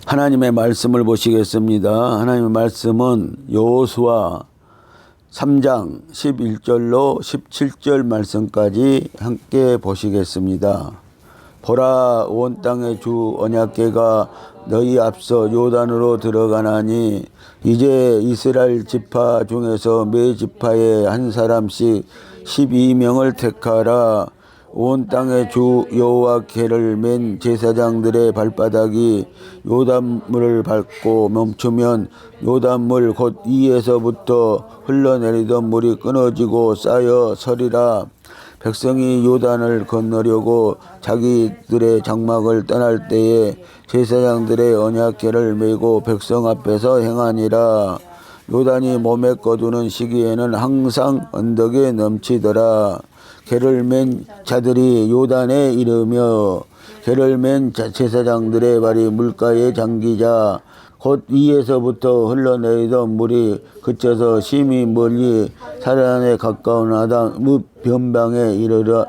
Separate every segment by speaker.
Speaker 1: 하나님의 말씀을 보시겠습니다. 하나님의 말씀은 여호수아 3장 11절로 17절 말씀까지 함께 보시겠습니다. 보라, 온 땅의 주 언약궤가 너희 앞서 요단으로 들어가나니 이제 이스라엘 지파 중에서 매 지파에 한 사람씩 12명을 택하라. 온 땅의 주 여호와께를 맨 제사장들의 발바닥이 요단물을 밟고 멈추면 요단물 곧 이에서부터 흘러내리던 물이 끊어지고 쌓여 서리라. 백성이 요단을 건너려고 자기들의 장막을 떠날 때에 제사장들의 언약궤를 메고 백성 앞에서 행하니라. 요단이 몸에 거두는 시기에는 항상 언덕에 넘치더라. 궤를 맨 자들이 요단에 이르며 궤를 맨 제사장들의 발이 물가에 잠기자 곧 위에서부터 흘러내리던 물이 그쳐서 심히 멀리 사단에 가까운 아담 변방에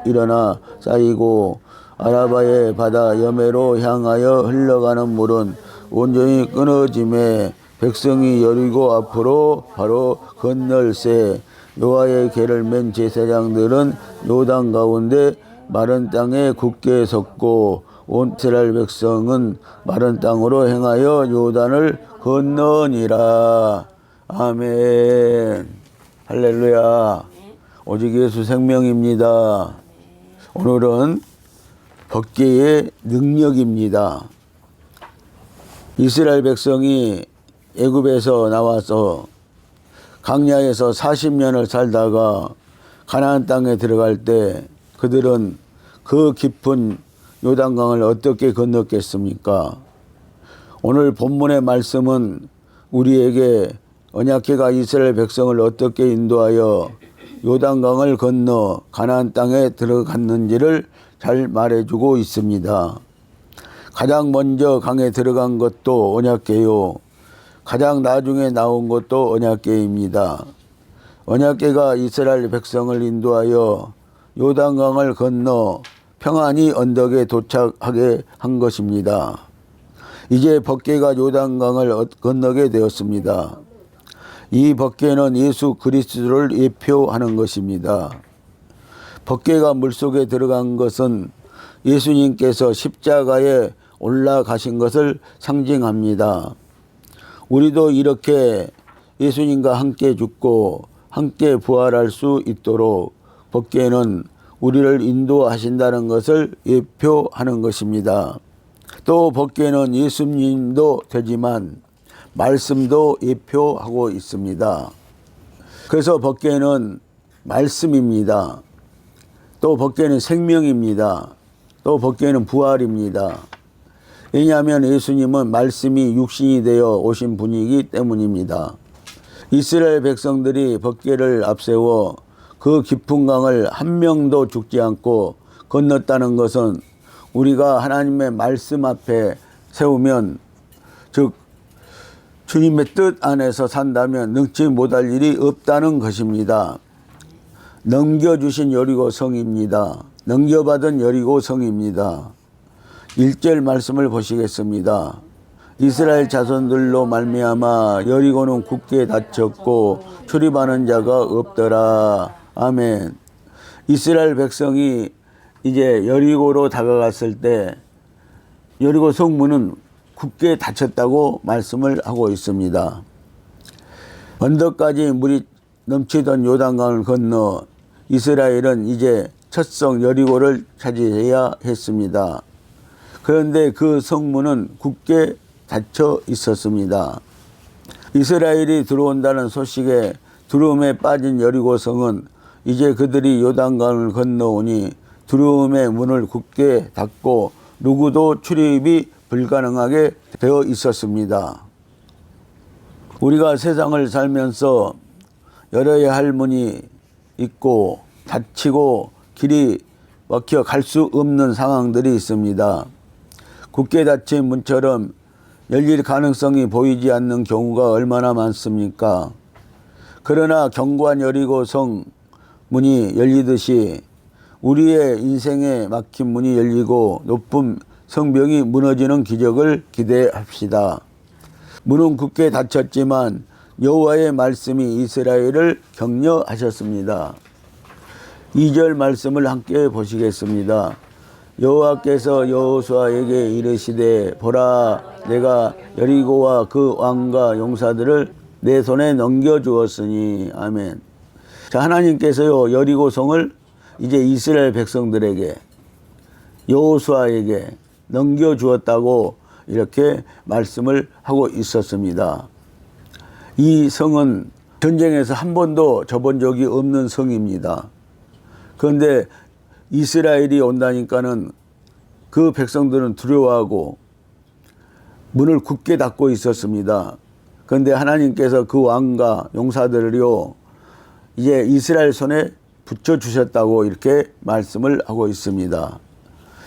Speaker 1: 일어나 쌓이고 아라바의 바다 여매로 향하여 흘러가는 물은 온전히 끊어짐에 백성이 여리고 앞으로 바로 건널세. 여호와의 궤를 맨 제사장들은 요단 가운데 마른 땅에 굳게 섰고 온 이스라엘 백성은 마른 땅으로 행하여 요단을 건너니라. 아멘. 할렐루야. 오직 예수 생명입니다. 오늘은 법궤의 능력입니다. 이스라엘 백성이 애굽에서 나와서 광야에서 40년을 살다가 가나안 땅에 들어갈 때 그들은 그 깊은 요단강을 어떻게 건넜겠습니까? 오늘 본문의 말씀은 우리에게 언약궤가 이스라엘 백성을 어떻게 인도하여 요단강을 건너 가나안 땅에 들어갔는지를 잘 말해주고 있습니다. 가장 먼저 강에 들어간 것도 언약궤요. 가장 나중에 나온 것도 언약궤입니다. 언약궤가 이스라엘 백성을 인도하여 요단강을 건너 평안히 언덕에 도착하게 한 것입니다. 이제 법궤가 요단강을 건너게 되었습니다. 이 법궤는 예수 그리스도를 예표하는 것입니다. 법궤가 물속에 들어간 것은 예수님께서 십자가에 올라가신 것을 상징합니다. 우리도 이렇게 예수님과 함께 죽고 함께 부활할 수 있도록 법궤는 우리를 인도하신다는 것을 예표하는 것입니다. 또 법궤는 예수님도 되지만 말씀도 예표하고 있습니다. 그래서 법궤는 말씀입니다. 또 법궤는 생명입니다. 또 법궤는 부활입니다. 왜냐하면 예수님은 말씀이 육신이 되어 오신 분이기 때문입니다. 이스라엘 백성들이 법궤를 앞세워 그 깊은 강을 한 명도 죽지 않고 건넜다는 것은 우리가 하나님의 말씀 앞에 세우면 즉 주님의 뜻 안에서 산다면 능치 못할 일이 없다는 것입니다. 넘겨주신 여리고 성입니다. 넘겨받은 여리고 성입니다. 1절 말씀을 보시겠습니다. 이스라엘 자손들로 말미암아 여리고는 굳게 닫혔고 출입하는 자가 없더라. 아멘. 이스라엘 백성이 이제 여리고로 다가갔을 때 여리고 성문은 굳게 닫혔다고 말씀을 하고 있습니다. 언덕까지 물이 넘치던 요단강을 건너 이스라엘은 이제 첫 성 여리고를 차지해야 했습니다. 그런데 그 성문은 굳게 닫혀 있었습니다. 이스라엘이 들어온다는 소식에 두려움에 빠진 여리고성은 이제 그들이 요단강을 건너오니 두려움의 문을 굳게 닫고 누구도 출입이 불가능하게 되어 있었습니다. 우리가 세상을 살면서 여러 할 문이 있고 닫히고 길이 막혀 갈 수 없는 상황들이 있습니다. 굳게 닫힌 문처럼 열릴 가능성이 보이지 않는 경우가 얼마나 많습니까? 그러나 견고한 여리고성 문이 열리듯이 우리의 인생에 막힌 문이 열리고 높은 성벽이 무너지는 기적을 기대합시다. 문은 굳게 닫혔지만 여호와의 말씀이 이스라엘을 격려하셨습니다. 2절 말씀을 함께 보시겠습니다. 여호와께서 여호수아에게 이르시되 보라 내가 여리고와 그 왕과 용사들을 내 손에 넘겨주었으니. 아멘. 자, 하나님께서요 여리고 성을 이제 이스라엘 백성들에게 여호수아에게 넘겨주었다고 이렇게 말씀을 하고 있었습니다. 이 성은 전쟁에서 한 번도 져본 적이 없는 성입니다. 그런데 이스라엘이 온다니까는 그 백성들은 두려워하고 문을 굳게 닫고 있었습니다. 그런데 하나님께서 그 왕과 용사들을요 이제 이스라엘 손에 붙여주셨다고 이렇게 말씀을 하고 있습니다.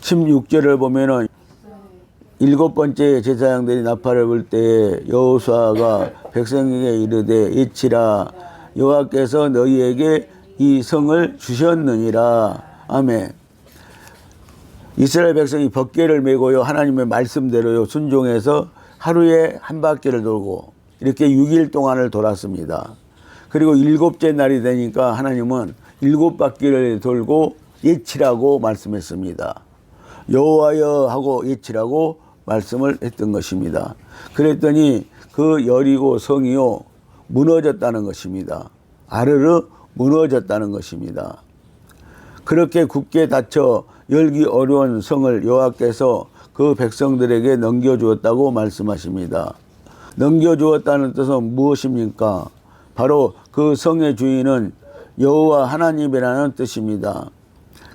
Speaker 1: 16절을 보면은 7번째 제사장들이 나팔을 불 때에 여호수아가 백성에게 이르되 외치라 여호와께서 너희에게 이 성을 주셨느니라. 아멘. 이스라엘 백성이 법궤를 메고요 하나님의 말씀대로요 순종해서 하루에 한 바퀴를 돌고 이렇게 6일 동안을 돌았습니다. 그리고 7째 날이 되니까 하나님은 7바퀴를 돌고 외치라고 말씀했습니다. 여호와여 하고 외치라고 말씀을 했던 것입니다. 그랬더니 그 여리고 성이요 무너졌다는 것입니다. 아르르 무너졌다는 것입니다. 그렇게 굳게 닫혀 열기 어려운 성을 여호와께서 그 백성들에게 넘겨주었다고 말씀하십니다. 넘겨주었다는 뜻은 무엇입니까? 바로 그 성의 주인은 여호와 하나님이라는 뜻입니다.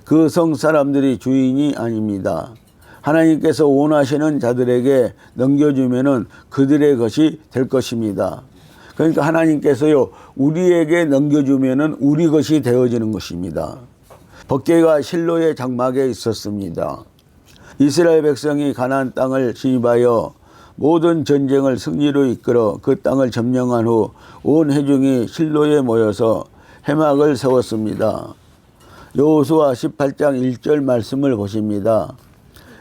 Speaker 1: 그 성 사람들이 주인이 아닙니다. 하나님께서 원하시는 자들에게 넘겨주면은 그들의 것이 될 것입니다. 그러니까 하나님께서요 우리에게 넘겨주면은 우리 것이 되어지는 것입니다. 법궤가 실로의 장막에 있었습니다. 이스라엘 백성이 가나안 땅을 진입하여 모든 전쟁을 승리로 이끌어 그 땅을 점령한 후 온 회중이 실로에 모여서 회막을 세웠습니다. 여호수아 18장 1절 말씀을 보십니다.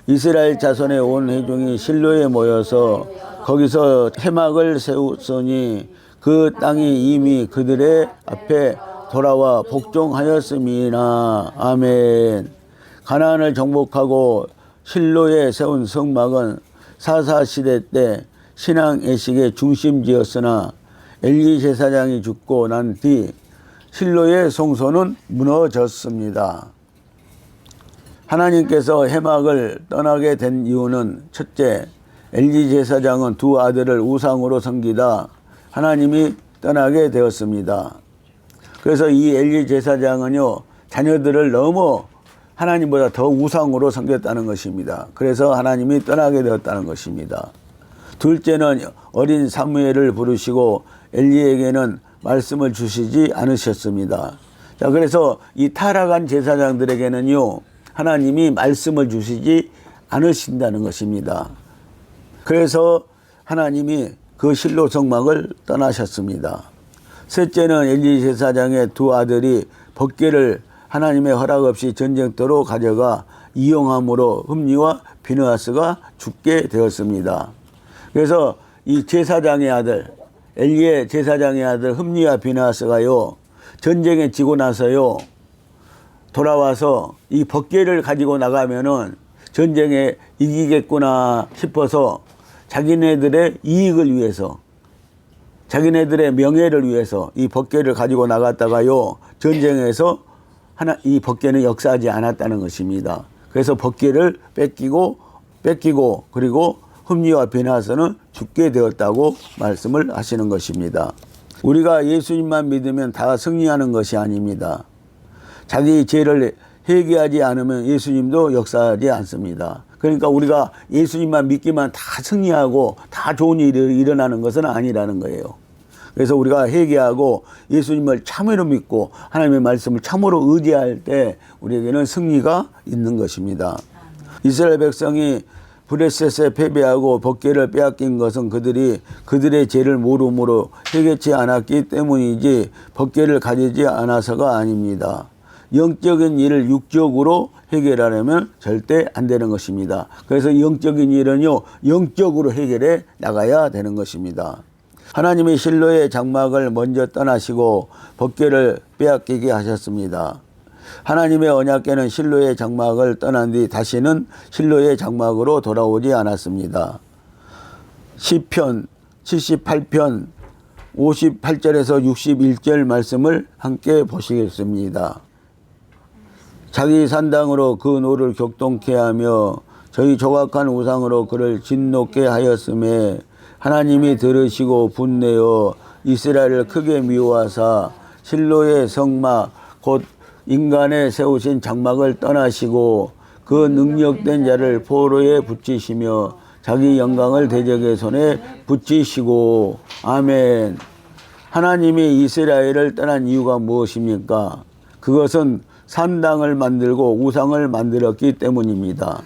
Speaker 1: 이스라엘 자손의 온 회중이 실로에 모여서 거기서 회막을 세우더니 그 땅이 이미 그들의 앞에 돌아와 복종하였음이나. 아멘. 가나안을 정복하고 실로에 세운 성막은 사사시대 때 신앙 애식의 중심지였으나 엘리 제사장이 죽고 난 뒤 실로의 성소는 무너졌습니다. 하나님께서 회막을 떠나게 된 이유는 첫째, 엘리 제사장은 두 아들을 우상으로 섬기다 하나님이 떠나게 되었습니다. 그래서 이 엘리 제사장은요 자녀들을 너무 하나님보다 더 우상으로 섬겼다는 것입니다. 그래서 하나님이 떠나게 되었다는 것입니다. 둘째는 어린 사무엘을 부르시고 엘리에게는 말씀을 주시지 않으셨습니다. 자, 그래서 이 타락한 제사장들에게는요 하나님이 말씀을 주시지 않으신다는 것입니다. 그래서 하나님이 그 실로 성막을 떠나셨습니다. 셋째는 엘리 제사장의 두 아들이 법궤를 하나님의 허락 없이 전쟁터로 가져가 이용함으로 흠니와 비느하스가 죽게 되었습니다. 그래서 이 제사장의 아들, 엘리의 제사장의 아들 흠니와 비느하스가요 전쟁에 지고 나서요 돌아와서 이 법궤를 가지고 나가면은 전쟁에 이기겠구나 싶어서 자기네들의 이익을 위해서, 자기네들의 명예를 위해서 이 법궤를 가지고 나갔다가요 전쟁에서 이 법궤는 역사하지 않았다는 것입니다. 그래서 법궤를 뺏기고 그리고 흠니와 비느하스는 죽게 되었다고 말씀을 하시는 것입니다. 우리가 예수님만 믿으면 다 승리하는 것이 아닙니다. 자기 죄를 회개하지 않으면 예수님도 역사하지 않습니다. 그러니까 우리가 예수님만 믿기만 다 승리하고 다 좋은 일이 일어나는 것은 아니라는 거예요. 그래서 우리가 회개하고 예수님을 참으로 믿고 하나님의 말씀을 참으로 의지할 때 우리에게는 승리가 있는 것입니다. 이스라엘 백성이 브레셋에 패배하고 법궤를 빼앗긴 것은 그들의 죄를 모름으로 회개치 않았기 때문이지 법궤를 가지지 않아서가 아닙니다. 영적인 일을 육적으로 해결하려면 절대 안 되는 것입니다. 그래서 영적인 일은요, 영적으로 해결해 나가야 되는 것입니다. 하나님이 실로의 장막을 먼저 떠나시고 법궤를 빼앗기게 하셨습니다. 하나님의 언약궤는 실로의 장막을 떠난 뒤 다시는 실로의 장막으로 돌아오지 않았습니다. 시편 78편 58절에서 61절 말씀을 함께 보시겠습니다. 자기 산당으로 그 노를 격동케 하며 저희 조각한 우상으로 그를 진노케 하였음에 하나님이 들으시고 분내어 이스라엘을 크게 미워하사 실로의 성막 곧 인간의 세우신 장막을 떠나시고 그 능력된 자를 포로에 붙이시며 자기 영광을 대적의 손에 붙이시고. 아멘. 하나님이 이스라엘을 떠난 이유가 무엇입니까? 그것은 산당을 만들고 우상을 만들었기 때문입니다.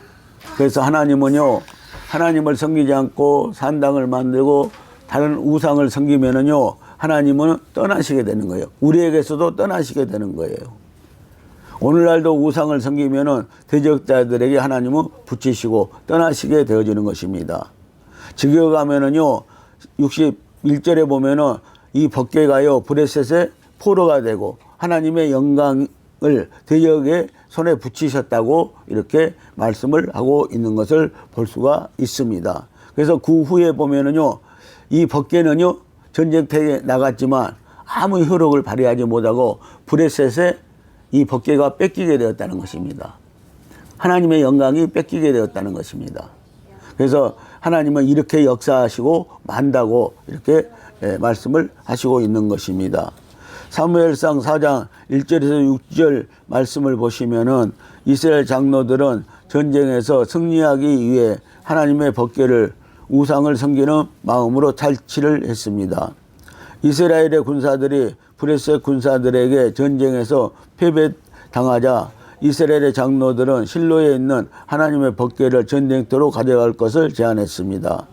Speaker 1: 그래서 하나님은요, 하나님을 섬기지 않고 산당을 만들고 다른 우상을 섬기면은요, 하나님은 떠나시게 되는 거예요. 우리에게서도 떠나시게 되는 거예요. 오늘날도 우상을 섬기면은 대적자들에게 하나님은 붙이시고 떠나시게 되어지는 것입니다. 즉여가면은요, 61절에 보면은 이 법궤가요, 브레셋의 포로가 되고 하나님의 영광을 대적의 손에 붙이셨다고 이렇게 말씀을 하고 있는 것을 볼 수가 있습니다. 그래서 그 후에 보면은요, 이 법궤는요, 전쟁터에 나갔지만 아무 효력을 발휘하지 못하고 브레셋의 이 법궤가 뺏기게 되었다는 것입니다. 하나님의 영광이 뺏기게 되었다는 것입니다. 그래서 하나님은 이렇게 역사하시고 만다고 이렇게 말씀을 하시고 있는 것입니다. 사무엘상 4장 1절에서 6절 말씀을 보시면은 이스라엘 장로들은 전쟁에서 승리하기 위해 하나님의 법궤를 우상을 섬기는 마음으로 탈취를 했습니다. 이스라엘의 군사들이 브레셋 군사들에게 전쟁에서 패배당하자 이스라엘의 장로들은 실로에 있는 하나님의 법궤를 전쟁터로 가져갈 것을 제안했습니다.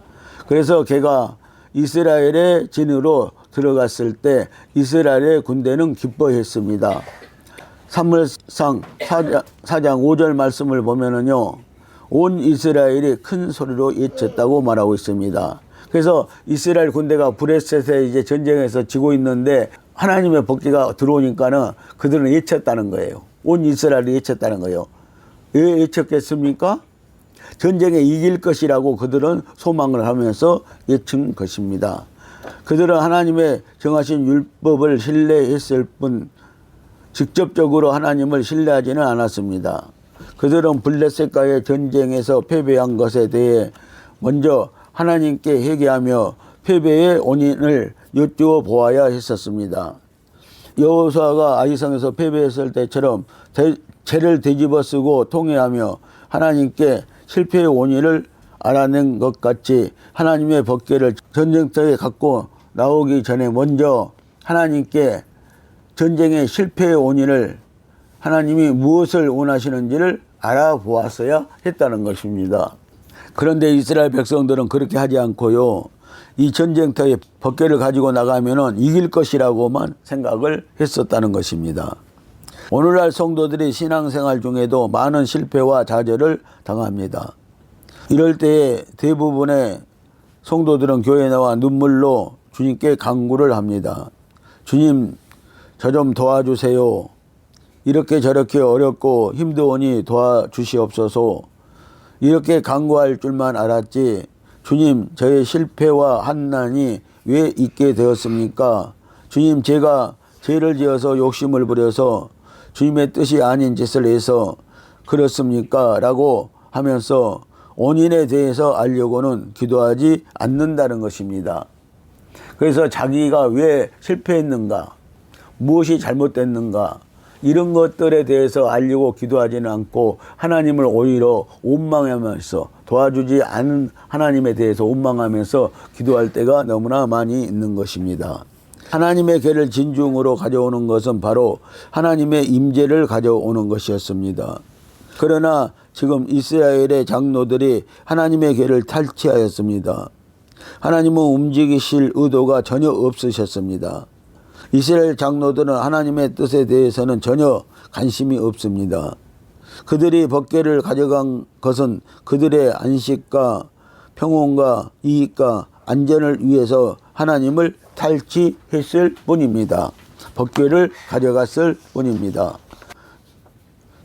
Speaker 1: 그래서 걔가 이스라엘의 진으로 들어갔을 때 이스라엘의 군대는 기뻐했습니다. 사무엘상 4장 5절 말씀을 보면은요, 온 이스라엘이 큰 소리로 외쳤다고 말하고 있습니다. 그래서 이스라엘 군대가 브레셋에 이제 전쟁에서 지고 있는데 하나님의 법궤가 들어오니까는 그들은 외쳤다는 거예요. 온 이스라엘이 외쳤다는 거예요. 왜 외쳤겠습니까? 전쟁에 이길 것이라고 그들은 소망을 하면서 외친 것입니다. 그들은 하나님의 정하신 율법을 신뢰했을 뿐 직접적으로 하나님을 신뢰하지는 않았습니다. 그들은 블레셋과의 전쟁에서 패배한 것에 대해 먼저 하나님께 회개하며 패배의 원인을 여쭈어 보아야 했었습니다. 여호수아가 아이성에서 패배했을 때처럼 죄를 되짚어 쓰고 통회하며 하나님께 실패의 원인을 알아낸 것 같이 하나님의 법궤를 전쟁터에 갖고 나오기 전에 먼저 하나님께 전쟁의 실패의 원인을 하나님이 무엇을 원하시는지를 알아보았어야 했다는 것입니다. 그런데 이스라엘 백성들은 그렇게 하지 않고요, 이 전쟁터에 법궤를 가지고 나가면은 이길 것이라고만 생각을 했었다는 것입니다. 오늘날 성도들이 신앙생활 중에도 많은 실패와 좌절을 당합니다. 이럴 때에 대부분의 성도들은 교회에 나와 눈물로 주님께 간구를 합니다. 주님, 저 좀 도와주세요. 이렇게 저렇게 어렵고 힘드오니 도와주시옵소서. 이렇게 간구할 줄만 알았지 주님, 저의 실패와 한난이 왜 있게 되었습니까? 주님, 제가 죄를 지어서 욕심을 부려서 주님의 뜻이 아닌 짓을 해서 그렇습니까? 라고 하면서 원인에 대해서 알려고는 기도하지 않는다는 것입니다. 그래서 자기가 왜 실패했는가, 무엇이 잘못됐는가, 이런 것들에 대해서 알려고 기도하지는 않고 하나님을 오히려 원망하면서 도와주지 않은 하나님에 대해서 원망하면서 기도할 때가 너무나 많이 있는 것입니다. 하나님의 궤를 진중으로 가져오는 것은 바로 하나님의 임재를 가져오는 것이었습니다. 그러나 지금 이스라엘의 장로들이 하나님의 궤를 탈취하였습니다. 하나님은 움직이실 의도가 전혀 없으셨습니다. 이스라엘 장로들은 하나님의 뜻에 대해서는 전혀 관심이 없습니다. 그들이 법궤를 가져간 것은 그들의 안식과 평온과 이익과 안전을 위해서 하나님을 탈취했을 뿐입니다. 법궤를 가져갔을 뿐입니다.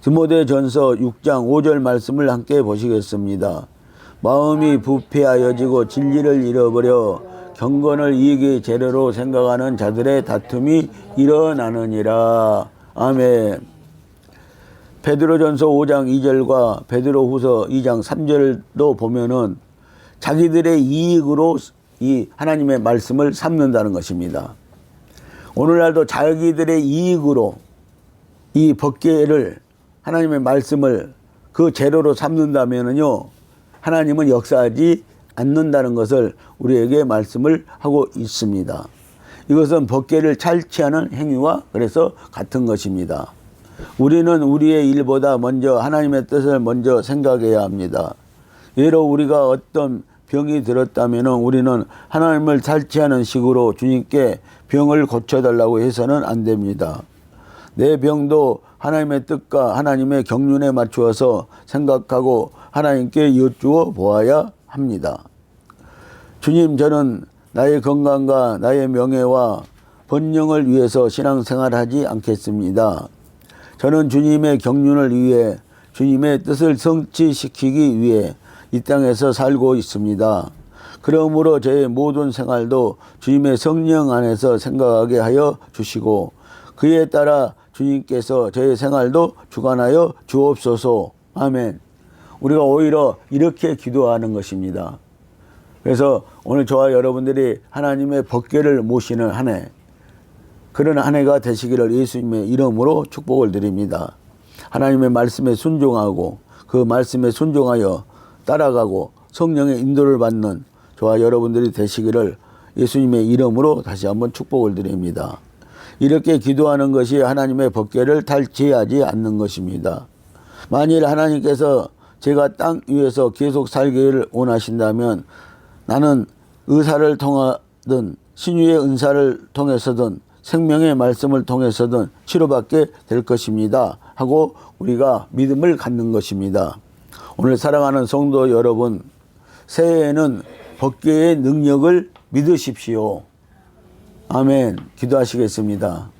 Speaker 1: 디모데전서 6장 5절 말씀을 함께 보시겠습니다. 마음이 부패하여지고 진리를 잃어버려 경건을 이익의 재료로 생각하는 자들의 다툼이 일어나느니라. 아멘. 베드로전서 5장 2절과 베드로후서 2장 3절도 보면은 자기들의 이익으로 이 하나님의 말씀을 삼는다는 것입니다. 오늘날도 자기들의 이익으로 이 법궤를 하나님의 말씀을 그 재료로 삼는다면은요, 하나님은 역사하지 않는다는 것을 우리에게 말씀을 하고 있습니다. 이것은 법궤를 탈취하는 행위와 그래서 같은 것입니다. 우리는 우리의 일보다 먼저 하나님의 뜻을 먼저 생각해야 합니다. 예로 우리가 어떤 병이 들었다면 우리는 하나님을 탈취하는 식으로 주님께 병을 고쳐달라고 해서는 안 됩니다. 내 병도 하나님의 뜻과 하나님의 경륜에 맞추어서 생각하고 하나님께 여쭈어 보아야 합니다. 주님, 저는 나의 건강과 나의 명예와 번영을 위해서 신앙생활하지 않겠습니다. 저는 주님의 경륜을 위해 주님의 뜻을 성취시키기 위해 이 땅에서 살고 있습니다. 그러므로 저의 모든 생활도 주님의 성령 안에서 생각하게 하여 주시고 그에 따라 주님께서 저의 생활도 주관하여 주옵소서. 아멘. 우리가 오히려 이렇게 기도하는 것입니다. 그래서 오늘 저와 여러분들이 하나님의 법궤를 모시는 한 해, 그런 한 해가 되시기를 예수님의 이름으로 축복을 드립니다. 하나님의 말씀에 순종하고 그 말씀에 순종하여 따라가고 성령의 인도를 받는 저와 여러분들이 되시기를 예수님의 이름으로 다시 한번 축복을 드립니다. 이렇게 기도하는 것이 하나님의 법궤를 탈취하지 않는 것입니다. 만일 하나님께서 제가 땅 위에서 계속 살기를 원하신다면 나는 의사를 통하든 신유의 은사를 통해서든 생명의 말씀을 통해서든 치료받게 될 것입니다 하고 우리가 믿음을 갖는 것입니다. 오늘 사랑하는 성도 여러분, 새해에는 법궤의 능력을 믿으십시오. 아멘. 기도하시겠습니다.